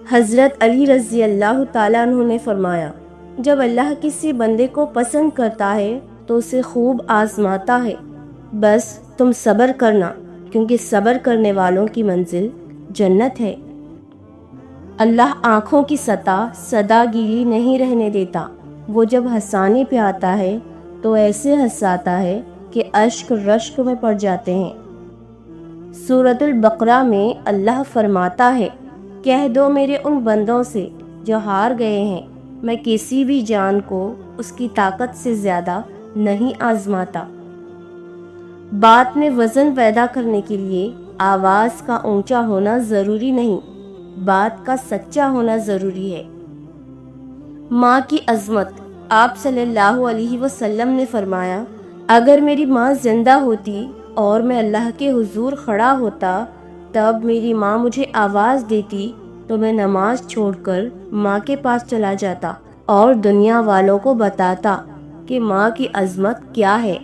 حضرت علی رضی اللہ تعالیٰ عنہ نے فرمایا، جب اللہ کسی بندے کو پسند کرتا ہے تو اسے خوب آزماتا ہے، بس تم صبر کرنا، کیونکہ صبر کرنے والوں کی منزل جنت ہے۔ اللہ آنکھوں کی سطح سدا گیلی نہیں رہنے دیتا، وہ جب ہنسانے پہ آتا ہے تو ایسے ہنساتا ہے کہ اشک رشک میں پڑ جاتے ہیں۔ سورۃ البقرہ میں اللہ فرماتا ہے، کہہ دو میرے ان بندوں سے جو ہار گئے ہیں، میں کسی بھی جان کو اس کی طاقت سے زیادہ نہیں آزماتا۔ بات میں وزن پیدا کرنے کے لیے آواز کا اونچا ہونا ضروری نہیں، بات کا سچا ہونا ضروری ہے۔ ماں کی عظمت۔ آپ صلی اللہ علیہ وسلم نے فرمایا، اگر میری ماں زندہ ہوتی اور میں اللہ کے حضور کھڑا ہوتا، تب میری ماں مجھے آواز دیتی تو میں نماز چھوڑ کر ماں کے پاس چلا جاتا اور دنیا والوں کو بتاتا کہ ماں کی عظمت کیا ہے۔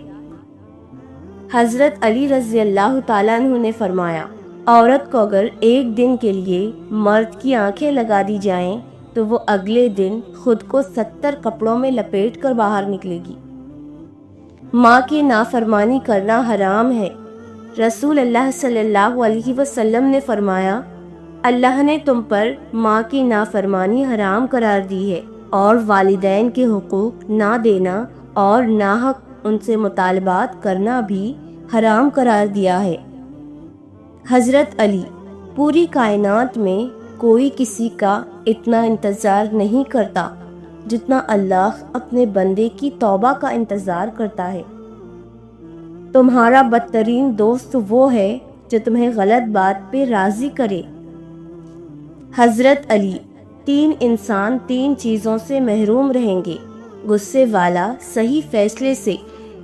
حضرت علی رضی اللہ تعالیٰ عنہ نے فرمایا، عورت کو اگر ایک دن کے لیے مرد کی آنکھیں لگا دی جائیں تو وہ اگلے دن خود کو 70 کپڑوں میں لپیٹ کر باہر نکلے گی۔ ماں کی نافرمانی کرنا حرام ہے۔ رسول اللہ صلی اللہ علیہ وسلم نے فرمایا، اللہ نے تم پر ماں کی نافرمانی حرام قرار دی ہے، اور والدین کے حقوق نہ دینا اور ناحق ان سے مطالبات کرنا بھی حرام قرار دیا ہے۔ حضرت علی، پوری کائنات میں کوئی کسی کا اتنا انتظار نہیں کرتا جتنا اللہ اپنے بندے کی توبہ کا انتظار کرتا ہے۔ تمہارا بدترین دوست وہ ہے جو تمہیں غلط بات پہ راضی کرے۔ حضرت علی، 3 انسان 3 چیزوں سے محروم رہیں گے، غصے والا صحیح فیصلے سے،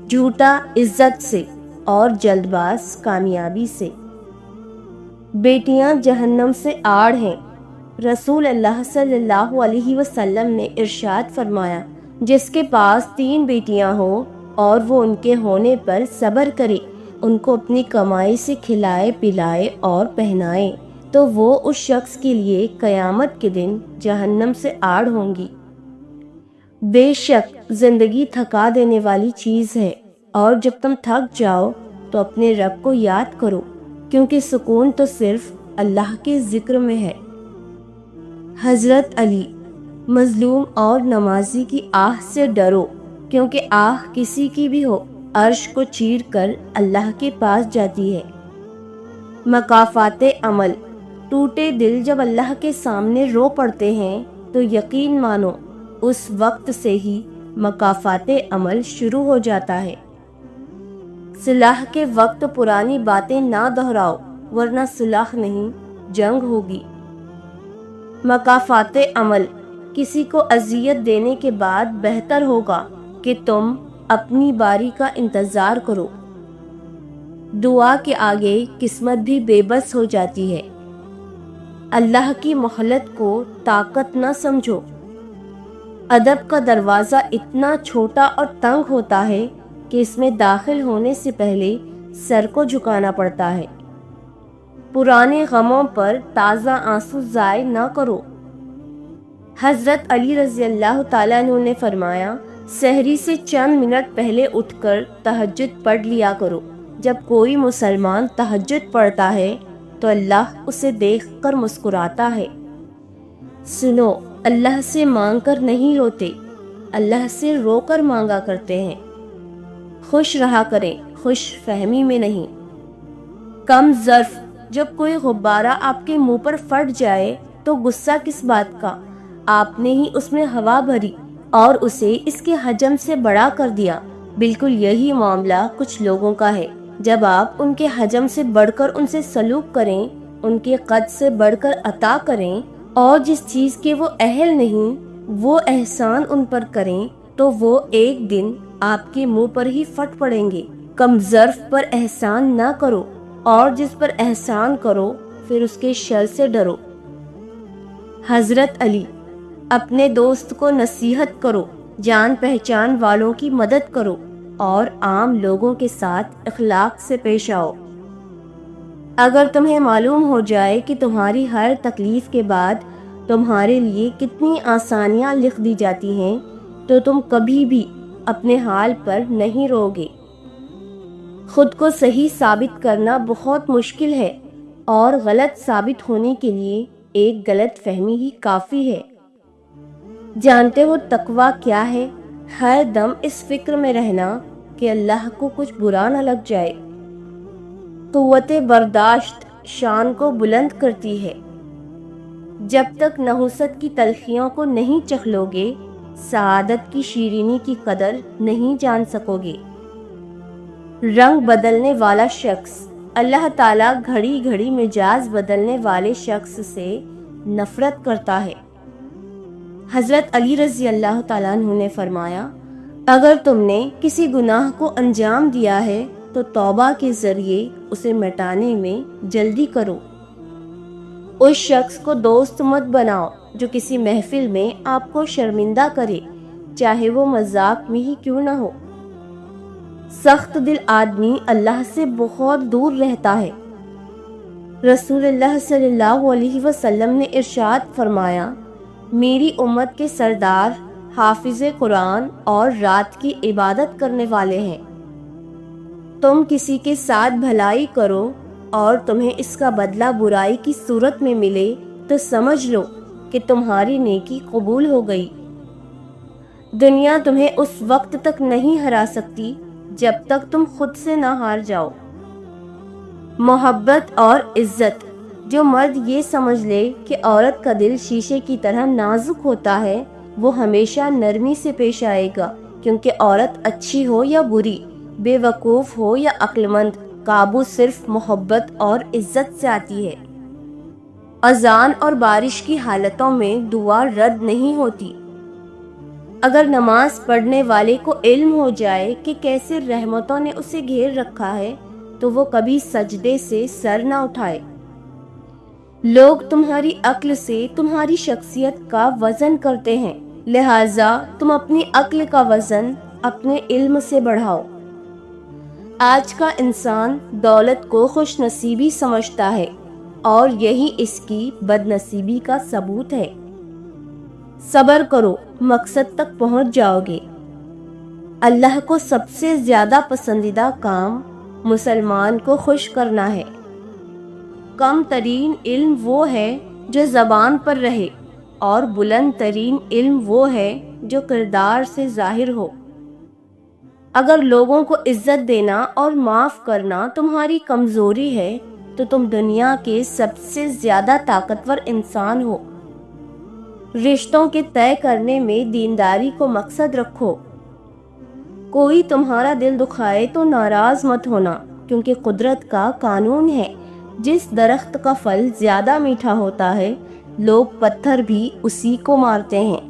جھوٹا عزت سے، اور جلد باز کامیابی سے۔ بیٹیاں جہنم سے آڑ ہیں۔ رسول اللہ صلی اللہ علیہ وسلم نے ارشاد فرمایا، جس کے پاس 3 بیٹیاں ہوں اور وہ ان کے ہونے پر صبر کرے، ان کو اپنی کمائی سے کھلائے پلائے اور پہنائے، تو وہ اس شخص کے لیے قیامت کے دن جہنم سے آڑ ہوں گی۔ بے شک زندگی تھکا دینے والی چیز ہے، اور جب تم تھک جاؤ تو اپنے رب کو یاد کرو، کیونکہ سکون تو صرف اللہ کے ذکر میں ہے۔ حضرت علی، مظلوم اور نمازی کی آہ سے ڈرو، کیونکہ آہ کسی کی بھی ہو عرش کو چیر کر اللہ کے پاس جاتی ہے۔ مکافات عمل۔ ٹوٹے دل جب اللہ کے سامنے رو پڑتے ہیں تو یقین مانو اس وقت سے ہی مکافات عمل شروع ہو جاتا ہے۔ صلح کے وقت پرانی باتیں نہ دہراؤ، ورنہ صلح نہیں، جنگ ہوگی۔ مکافات عمل۔ کسی کو اذیت دینے کے بعد بہتر ہوگا کہ تم اپنی باری کا انتظار کرو۔ دعا کے آگے قسمت بھی بے بس ہو جاتی ہے۔ اللہ کی مہلت کو طاقت نہ سمجھو۔ ادب کا دروازہ اتنا چھوٹا اور تنگ ہوتا ہے کہ اس میں داخل ہونے سے پہلے سر کو جھکانا پڑتا ہے۔ پرانے غموں پر تازہ آنسو ضائع نہ کرو۔ حضرت علی رضی اللہ تعالیٰ عنہ نے فرمایا، سحری سے چند منٹ پہلے اٹھ کر تہجد پڑھ لیا کرو۔ جب کوئی مسلمان تہجد پڑھتا ہے تو اللہ اسے دیکھ کر مسکراتا ہے۔ سنو، اللہ سے مانگ کر نہیں روتے، اللہ سے رو کر مانگا کرتے ہیں۔ خوش رہا کریں، خوش فہمی میں نہیں۔ کم ظرف۔ جب کوئی غبارہ آپ کے منہ پر پھٹ جائے تو غصہ کس بات کا؟ آپ نے ہی اس میں ہوا بھری اور اسے اس کے حجم سے بڑا کر دیا۔ بالکل یہی معاملہ کچھ لوگوں کا ہے۔ جب آپ ان کے حجم سے بڑھ کر ان سے سلوک کریں، ان کے قد سے بڑھ کر عطا کریں، اور جس چیز کے وہ اہل نہیں وہ احسان ان پر کریں، تو وہ ایک دن آپ کے منہ پر ہی پھٹ پڑیں گے۔ کم ظرف پر احسان نہ کرو، اور جس پر احسان کرو پھر اس کے شر سے ڈرو۔ حضرت علی، اپنے دوست کو نصیحت کرو، جان پہچان والوں کی مدد کرو، اور عام لوگوں کے ساتھ اخلاق سے پیش آؤ۔ اگر تمہیں معلوم ہو جائے کہ تمہاری ہر تکلیف کے بعد تمہارے لیے کتنی آسانیاں لکھ دی جاتی ہیں تو تم کبھی بھی اپنے حال پر نہیں روگے۔ خود کو صحیح ثابت کرنا بہت مشکل ہے اور غلط ثابت ہونے کے لیے ایک غلط فہمی ہی کافی ہے۔ جانتے ہو تقویٰ کیا ہے؟ ہر دم اس فکر میں رہنا کہ اللہ کو کچھ برا نہ لگ جائے۔ قوت برداشت شان کو بلند کرتی ہے۔ جب تک نحوست کی تلخیوں کو نہیں چکھ لو گے، سعادت کی شیرینی کی قدر نہیں جان سکو گے۔ رنگ بدلنے والا شخص، اللہ تعالیٰ گھڑی گھڑی مزاج بدلنے والے شخص سے نفرت کرتا ہے۔ حضرت علی رضی اللہ تعالیٰ عنہ نے فرمایا، اگر تم نے کسی گناہ کو انجام دیا ہے تو توبہ کے ذریعے اسے مٹانے میں جلدی کرو۔ اس شخص کو دوست مت بناؤ جو کسی محفل میں آپ کو شرمندہ کرے، چاہے وہ مذاق میں ہی کیوں نہ ہو۔ سخت دل آدمی اللہ سے بہت دور رہتا ہے۔ رسول اللہ صلی اللہ علیہ وسلم نے ارشاد فرمایا، میری امت کے سردار حافظ قرآن اور رات کی عبادت کرنے والے ہیں۔ تم کسی کے ساتھ بھلائی کرو اور تمہیں اس کا بدلہ برائی کی صورت میں ملے تو سمجھ لو کہ تمہاری نیکی قبول ہو گئی۔ دنیا تمہیں اس وقت تک نہیں ہرا سکتی جب تک تم خود سے نہ ہار جاؤ۔ محبت اور عزت، جو مرد یہ سمجھ لے کہ عورت کا دل شیشے کی طرح نازک ہوتا ہے، وہ ہمیشہ نرمی سے پیش آئے گا، کیونکہ عورت اچھی ہو یا بری، بے وقوف ہو یا عقل مند، قابو صرف محبت اور عزت سے آتی ہے۔ اذان اور بارش کی حالتوں میں دعا رد نہیں ہوتی۔ اگر نماز پڑھنے والے کو علم ہو جائے کہ کیسے رحمتوں نے اسے گھیر رکھا ہے تو وہ کبھی سجدے سے سر نہ اٹھائے۔ لوگ تمہاری عقل سے تمہاری شخصیت کا وزن کرتے ہیں، لہٰذا تم اپنی عقل کا وزن اپنے علم سے بڑھاؤ۔ آج کا انسان دولت کو خوش نصیبی سمجھتا ہے اور یہی اس کی بد نصیبی کا ثبوت ہے۔ صبر کرو، مقصد تک پہنچ جاؤ گے۔ اللہ کو سب سے زیادہ پسندیدہ کام مسلمان کو خوش کرنا ہے۔ کم ترین علم وہ ہے جو زبان پر رہے اور بلند ترین علم وہ ہے جو کردار سے ظاہر ہو۔ اگر لوگوں کو عزت دینا اور معاف کرنا تمہاری کمزوری ہے تو تم دنیا کے سب سے زیادہ طاقتور انسان ہو۔ رشتوں کے طے کرنے میں دینداری کو مقصد رکھو۔ کوئی تمہارا دل دکھائے تو ناراض مت ہونا، کیونکہ قدرت کا قانون ہے، جس درخت کا پھل زیادہ میٹھا ہوتا ہے لوگ پتھر بھی اسی کو مارتے ہیں۔